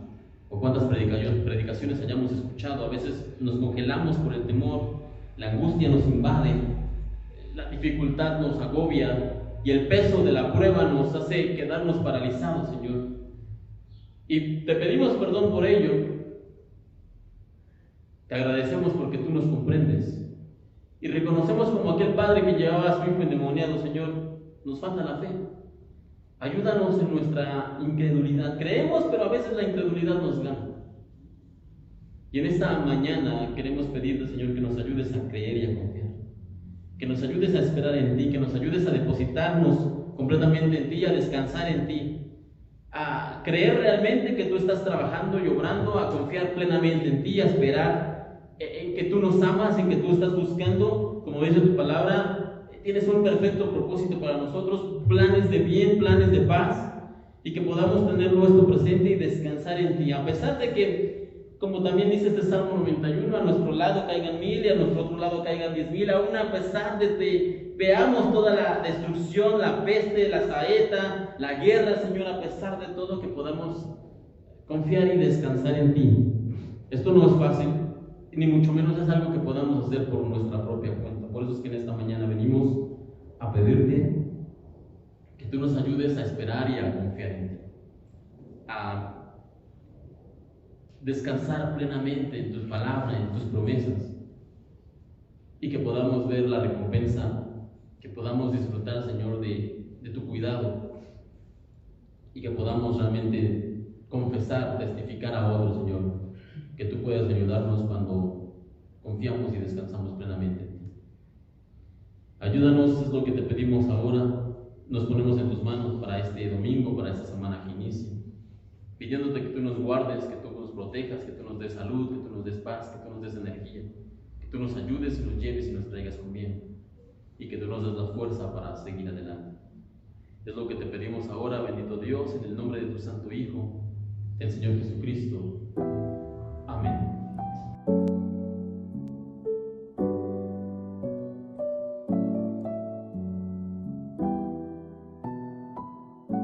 o cuántas predicaciones hayamos escuchado, a veces nos congelamos por el temor, la angustia nos invade, la dificultad nos agobia y el peso de la prueba nos hace quedarnos paralizados, Señor. Y te pedimos perdón por ello. Te agradecemos porque tú nos comprendes. Y reconocemos como aquel padre que llevaba a su hijo endemoniado, Señor, nos falta la fe. Ayúdanos en nuestra incredulidad. Creemos, pero a veces la incredulidad nos gana. Y en esta mañana queremos pedirte, Señor, que nos ayudes a creer y a confiar. Que nos ayudes a esperar en ti, que nos ayudes a depositarnos completamente en ti, a descansar en ti, a creer realmente que tú estás trabajando y obrando, a confiar plenamente en ti, a esperar en que tú nos amas, en que tú estás buscando, como dice tu palabra, tienes un perfecto propósito para nosotros, planes de bien, planes de paz, y que podamos tenerlo esto presente y descansar en ti, a pesar de que, como también dice este Salmo 91, a nuestro lado caigan 1000 y a nuestro otro lado caigan 10,000, aún a pesar de que veamos toda la destrucción, la peste, la saeta, la guerra, Señor, a pesar de todo, que podamos confiar y descansar en ti. Esto no es fácil, ni mucho menos es algo que podamos hacer por nuestra propia cuenta. Por eso es que en esta mañana venimos a pedirte que tú nos ayudes a esperar y a confiar en ti, a descansar plenamente en tus palabras, en tus promesas, y que podamos ver la recompensa, que podamos disfrutar, Señor, de tu cuidado, y que podamos realmente confesar, testificar a otros, Señor, que tú puedas ayudarnos cuando confiamos y descansamos plenamente en ti. Ayúdanos, es lo que te pedimos ahora. Nos ponemos en tus manos para este domingo, para esta semana que inicia, pidiéndote que tú nos guardes, que tú nos protejas, que tú nos des salud, que tú nos des paz, que tú nos des energía, que tú nos ayudes y nos lleves y nos traigas con bien, y que tú nos des la fuerza para seguir adelante. Es lo que te pedimos ahora, bendito Dios, en el nombre de tu Santo Hijo, el Señor Jesucristo.